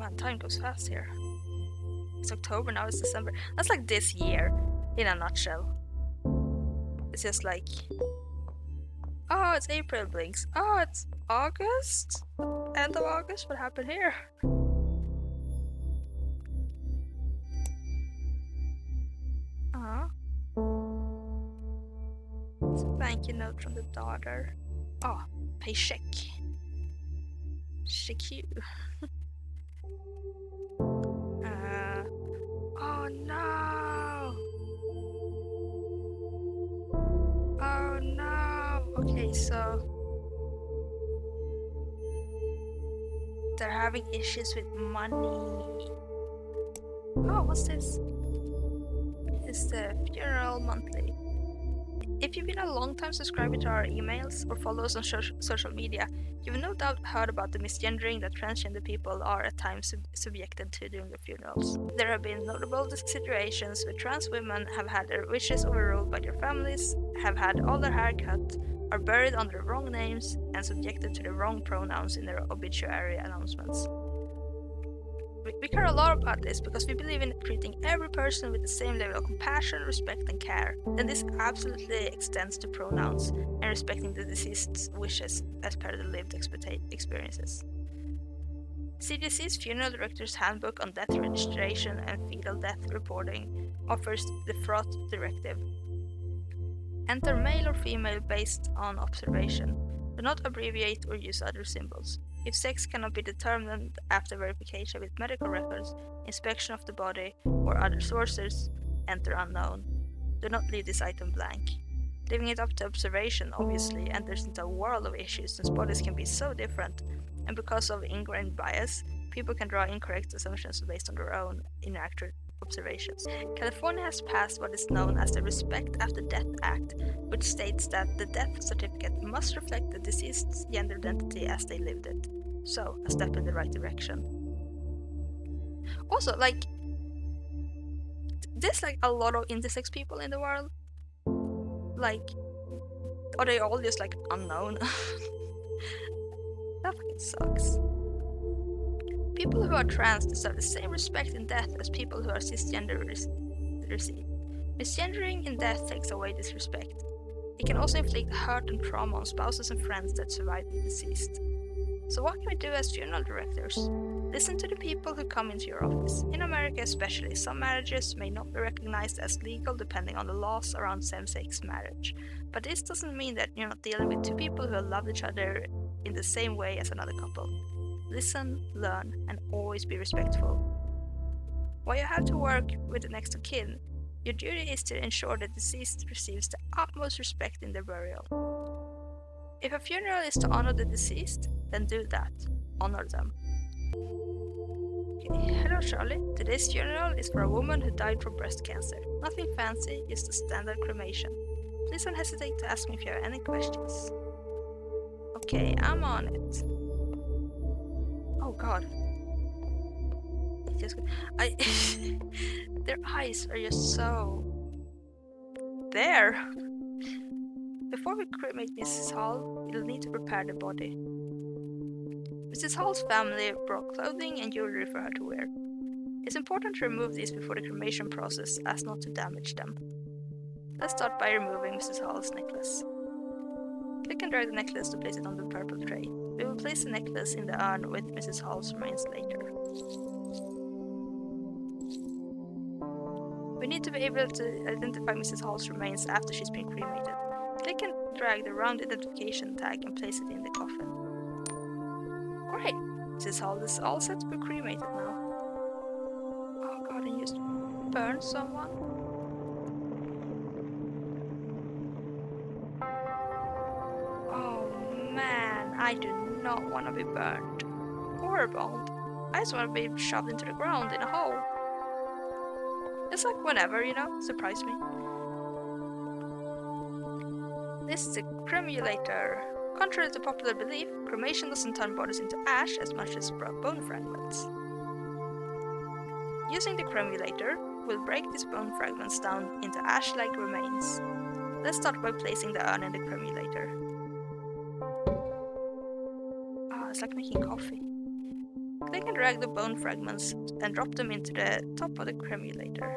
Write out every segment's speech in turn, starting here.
man, time goes fast here. It's October, now it's December. That's like this year, in a nutshell. It's just like, oh, it's April blinks. Oh, it's August? End of August? What happened here? It's a thank you note from the daughter. Oh, paycheck. Check you. Oh no! Oh no! Okay, so they're having issues with money. Oh, what's this? It's the funeral monthly. If you've been a long-time subscriber to our emails or follow us on social media, you've no doubt heard about the misgendering that transgender people are at times subjected to during their funerals. There have been notable situations where trans women have had their wishes overruled by their families, have had all their hair cut, are buried under the wrong names, and subjected to the wrong pronouns in their obituary announcements. We care a lot about this because we believe in treating every person with the same level of compassion, respect, and care. And this absolutely extends to pronouns and respecting the deceased's wishes as per the lived experiences. CDC's Funeral Director's Handbook on Death Registration and Fetal Death Reporting offers the FROT directive. Enter male or female based on observation. Do not abbreviate or use other symbols. If sex cannot be determined after verification with medical records, inspection of the body, or other sources, enter unknown. Do not leave this item blank. Leaving it up to observation obviously enters into a world of issues since bodies can be so different, and because of ingrained bias, people can draw incorrect assumptions based on their own inaccurate observations. California has passed what is known as the Respect After Death Act, which states that the death certificate must reflect the deceased's gender identity as they lived it. So, a step in the right direction. Also, like, there's like a lot of intersex people in the world. Like, are they all just like unknown? That fucking sucks. People who are trans deserve the same respect in death as people who are cisgender receive. Misgendering in death takes away this respect. It can also inflict hurt and trauma on spouses and friends that survived the deceased. So what can we do as funeral directors? Listen to the people who come into your office. In America especially, some marriages may not be recognized as legal depending on the laws around same-sex marriage. But this doesn't mean that you're not dealing with two people who love each other in the same way as another couple. Listen, learn, and always be respectful. While you have to work with the next of kin, your duty is to ensure the deceased receives the utmost respect in their burial. If a funeral is to honor the deceased, then do that. Honor them. Okay. Hello Charlie. Today's funeral is for a woman who died from breast cancer. Nothing fancy, just a standard cremation. Please don't hesitate to ask me if you have any questions. Okay, I'm on it. Oh god. Their eyes are just so... There! Before we cremate Mrs. Hall, we'll need to prepare the body. Mrs. Hall's family brought clothing and jewelry for her to wear. It's important to remove these before the cremation process as not to damage them. Let's start by removing Mrs. Hall's necklace. Click and drag the necklace to place it on the purple tray. We will place the necklace in the urn with Mrs. Hall's remains later. We need to be able to identify Mrs. Hall's remains after she's been cremated. Click and drag the round identification tag and place it in the coffin. Great! Mrs. Hall is all set to be cremated now. Oh god, and just burn someone? Oh man, I do not want to be burned. Or boned. I just want to be shoved into the ground in a hole. Just like whenever, you know, surprise me. This is a cremulator. Contrary to popular belief, cremation doesn't turn bodies into ash as much as bone fragments. Using the cremulator, we'll break these bone fragments down into ash-like remains. Let's start by placing the urn in the cremulator. Ah, it's like making coffee. Click and drag the bone fragments and drop them into the top of the cremulator.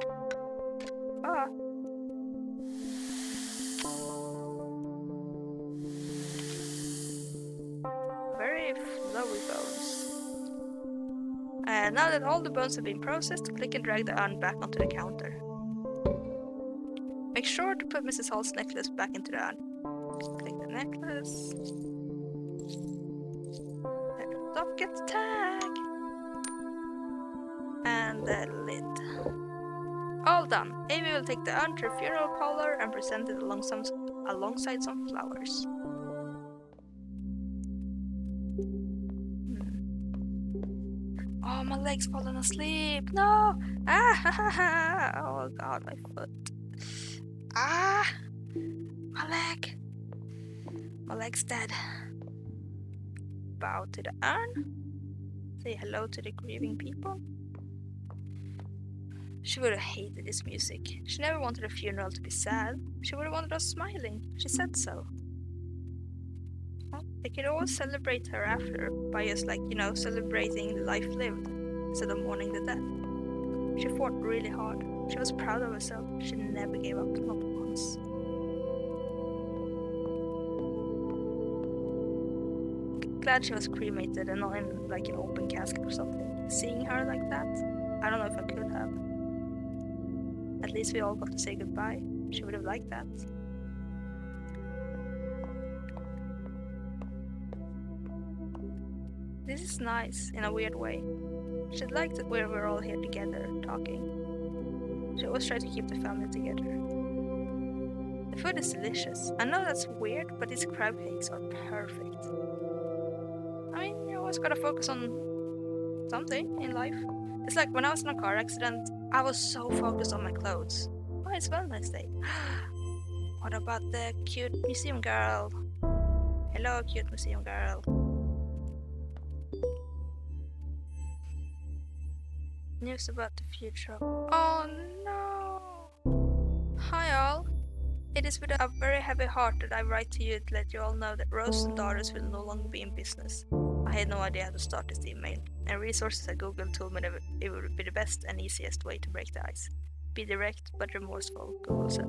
Ah. Very flowy bones. Now that all the bones have been processed, click and drag the urn back onto the counter. Make sure to put Mrs. Hall's necklace back into the urn. Click the necklace. Don't get the tag! And the lid. All done. Amy will take the urn to a funeral parlor and present it alongside some flowers. Oh, my leg's fallen asleep. No! Ah! Oh god, my foot. Ah! My leg. My leg's dead. Bow to the urn. Say hello to the grieving people. She would have hated this music. She never wanted a funeral to be sad. She would have wanted us smiling. She said so. Well, they could always celebrate her after by just celebrating the life lived instead of mourning the death. She fought really hard. She was proud of herself. She never gave up, not once. Glad she was cremated and not in an open casket or something. Seeing her like that, I don't know if I could have. At least we all got to say goodbye. She would have liked that. This is nice in a weird way. She'd like that we're all here together, talking. She always tried to keep the family together. The food is delicious. I know that's weird, but these crab cakes are perfect. I mean, you always gotta focus on something in life. It's like when I was in a car accident, I was so focused on my clothes. Oh, it's Valentine's Day. What about the cute museum girl? Hello, cute museum girl. News about the future. Oh no! Hi all. It is with a very heavy heart that I write to you to let you all know that Rose and Daughters will no longer be in business. I had no idea how to start this email, and resources I googled told me that it would be the best and easiest way to break the ice. Be direct but remorseful, Google said.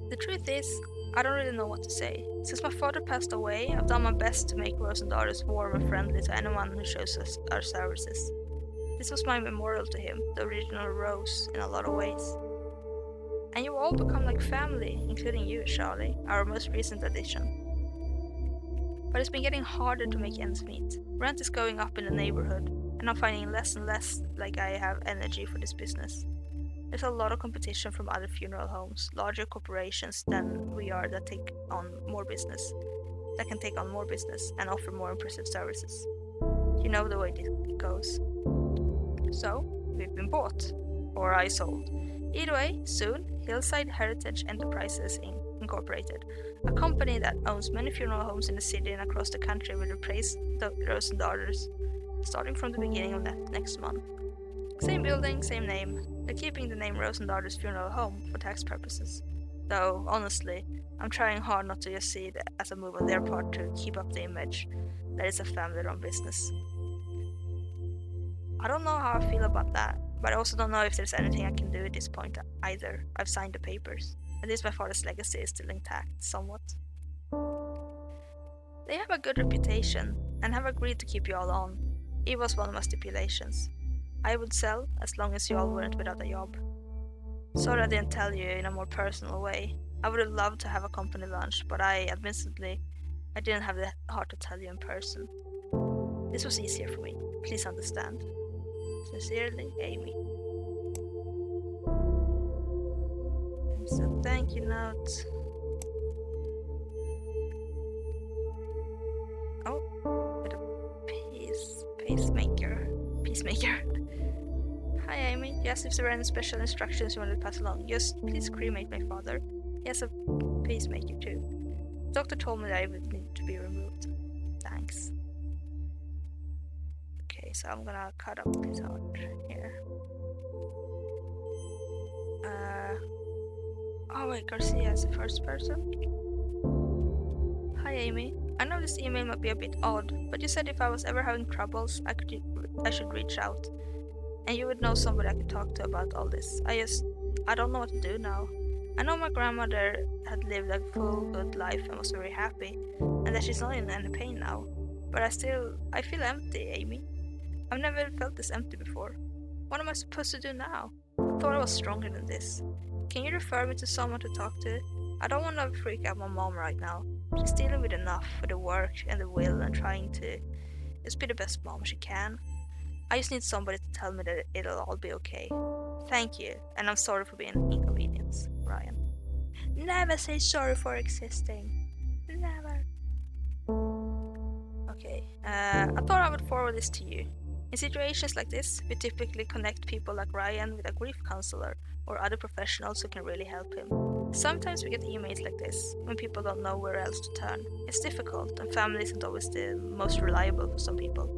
The truth is, I don't really know what to say. Since my father passed away, I've done my best to make Rose and Daughters warm and friendly to anyone who shows us our services. This was my memorial to him, the original Rose, in a lot of ways. And you all become like family, including you, Charlie, our most recent addition. But it's been getting harder to make ends meet. Rent is going up in the neighborhood, and I'm finding less and less like I have energy for this business. There's a lot of competition from other funeral homes, larger corporations than we are that can take on more business, and offer more impressive services. You know the way it goes. So, we've been bought. Or I sold. Either way, soon, Hillside Heritage Enterprises Incorporated, a company that owns many funeral homes in the city and across the country, will replace the Rose and Daughters, starting from the beginning of next month. Same building, same name. They're keeping the name Rose and Daughters Funeral Home for tax purposes. Though, honestly, I'm trying hard not to just see it as a move on their part to keep up the image that it's a family-run business. I don't know how I feel about that, but I also don't know if there's anything I can do at this point either. I've signed the papers. At least my father's legacy is still intact, somewhat. They have a good reputation, and have agreed to keep you all on. It was one of my stipulations. I would sell, as long as you all weren't without a job. Sorry I didn't tell you in a more personal way. I would have loved to have a company lunch, but admittedly, I didn't have the heart to tell you in person. This was easier for me. Please understand. Sincerely, Amy. So thank you note. Oh, with a peacemaker. Hi Amy, yes, if there were any special instructions you wanted to pass along, just please cremate my father. He has a pacemaker too. The doctor told me that it would need to be removed. Thanks. Okay, so I'm gonna cut up his heart here. Oh wait, Garcia is the first person. Hi Amy, I know this email might be a bit odd, but you said if I was ever having troubles, I should reach out. And you would know somebody I could talk to about all this. I don't know what to do now. I know my grandmother had lived a full, good life and was very happy, and that she's not in any pain now. But I feel empty, Amy. I've never felt this empty before. What am I supposed to do now? I thought I was stronger than this. Can you refer me to someone to talk to? I don't want to freak out my mom right now. She's dealing with enough with the work and the will and trying to just be the best mom she can. I just need somebody to tell me that it'll all be okay. Thank you, and I'm sorry for being an inconvenience, Ryan. Never say sorry for existing. Never. Okay, I thought I would forward this to you. In situations like this, we typically connect people like Ryan with a grief counselor or other professionals who can really help him. Sometimes we get emails like this when people don't know where else to turn. It's difficult, and family isn't always the most reliable for some people.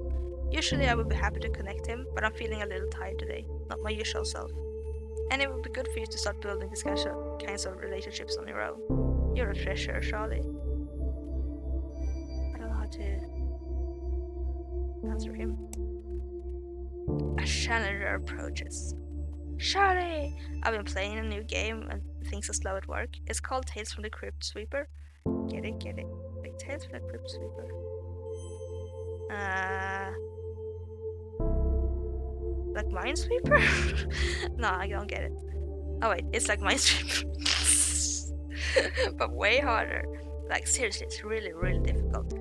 Usually I would be happy to connect him, but I'm feeling a little tired today, not my usual self. And it would be good for you to start building these kinds of relationships on your own. You're a treasure, Charlie. I don't know how to answer him. A challenger approaches. Charlie! I've been playing a new game and things are slow at work. It's called Tales from the Crypt Sweeper. Get it? Like Tales from the Crypt Sweeper. Like Minesweeper? No, I don't get it. Oh wait, it's like Minesweeper. But way harder. Like seriously, it's really, really difficult.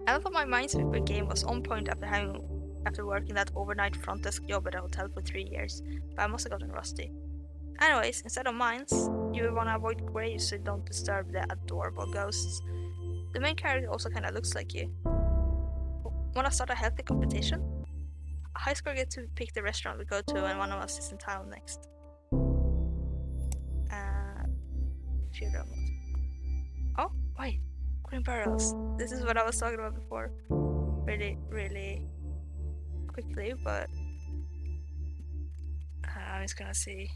I thought my Minesweeper game was on point after working that overnight front desk job at a hotel for 3 years, but I must have gotten rusty. Anyways, instead of mines, you wanna avoid graves so you don't disturb the adorable ghosts. The main character also kinda looks like you. Wanna start a healthy competition? A high score gets to pick the restaurant we go to and one of us is in town next. Funeral mode. Oh, wait. Green barrels. This is what I was talking about before. Really, really quickly, but I'm just gonna see.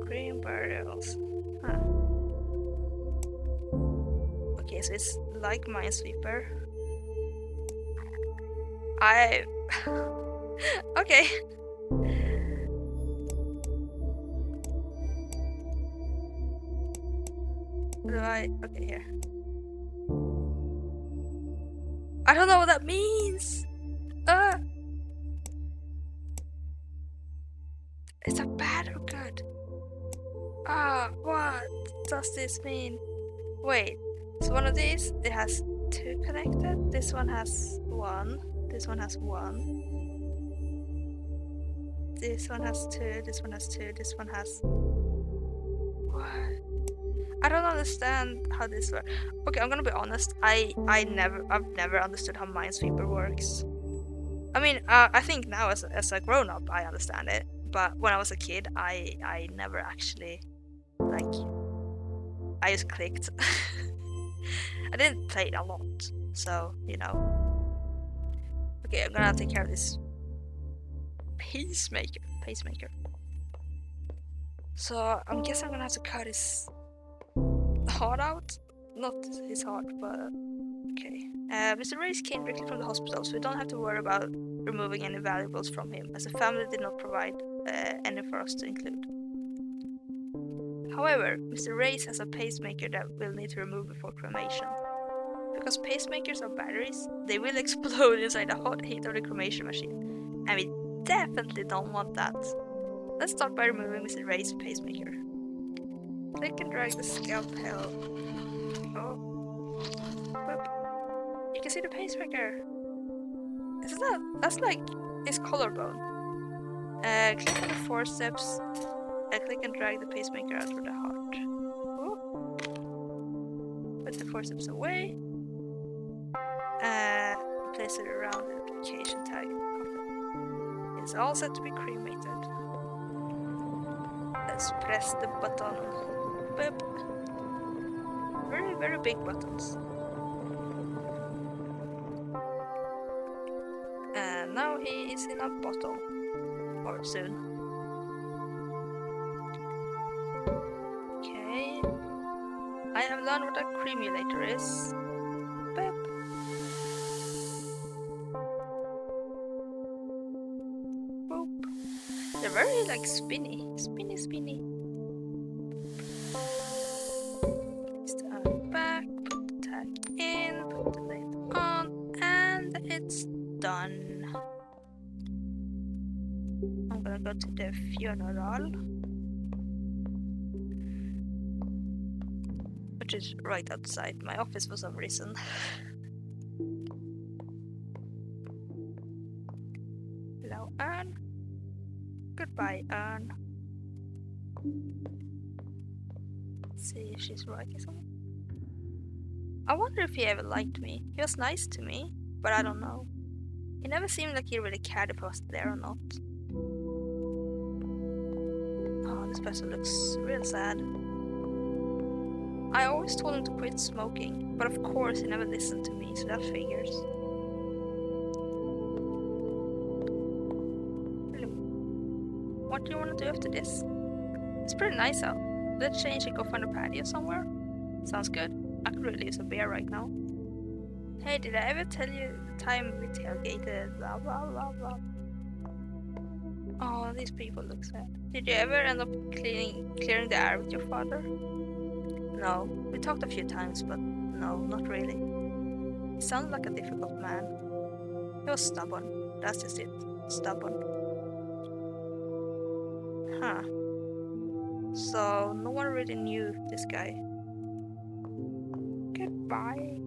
Green barrels. Huh. Okay, so it's like Minesweeper. Okay. Okay, here. I don't know what that means! Is that bad or good? What does this mean? Wait, so one of these, it has 2 connected, this one has 1, this one has 1. This one has 2, this one has 2, this one has... What? I don't understand how this works. Okay, I'm gonna be honest, I've never understood how Minesweeper works. I mean, I think now as a grown-up I understand it, but when I was a kid I never actually, like, I just clicked. I didn't play it a lot, so, you know. Okay, I'm gonna take care of this pacemaker. So I'm guessing I'm gonna have to cut his heart out. Not his heart, but okay. Mr. Reyes came directly from the hospital, so we don't have to worry about removing any valuables from him, as the family did not provide any for us to include. However, Mr. Reyes has a pacemaker that we'll need to remove before cremation. Because pacemakers are batteries, they will explode inside the hot heat of the cremation machine, and we definitely don't want that. Let's start by removing Mr. Reyes' pacemaker. Click and drag the scalpel. Oh. Whoop. You can see the pacemaker. Is that? That's like his collarbone. Click on the forceps. Click and drag the pacemaker out of the heart. Oh. Put the forceps away. Place it around the application tag in the coffin. It's all set to be cremated. Let's press the button. Boop. Very, very big buttons. And now he is in a bottle. Or soon. I have learned what a cremulator is. Boop. Boop. They're very like spinny. Spinny, spinny. Place the urn back, put the tag in, put the lid on, and it's done. I'm gonna go to the funeral, which is right outside my office for some reason. Hello, Anne. Goodbye, Anne. Let's see if she's writing something. I wonder if he ever liked me. He was nice to me, but I don't know. He never seemed like he really cared if I was there or not. Oh, this person looks real sad. I always told him to quit smoking, but of course he never listened to me, so that figures. What do you want to do after this? It's pretty nice out. Let's change and go find a patio somewhere. Sounds good. I could really use a beer right now. Hey, did I ever tell you the time we tailgated? Blah blah blah blah. Oh, these people look sad. Did you ever end up clearing the air with your father? No, we talked a few times, but no, not really. He sounded like a difficult man. He was stubborn. That's just it. Stubborn. Huh. So, no one really knew this guy. Goodbye.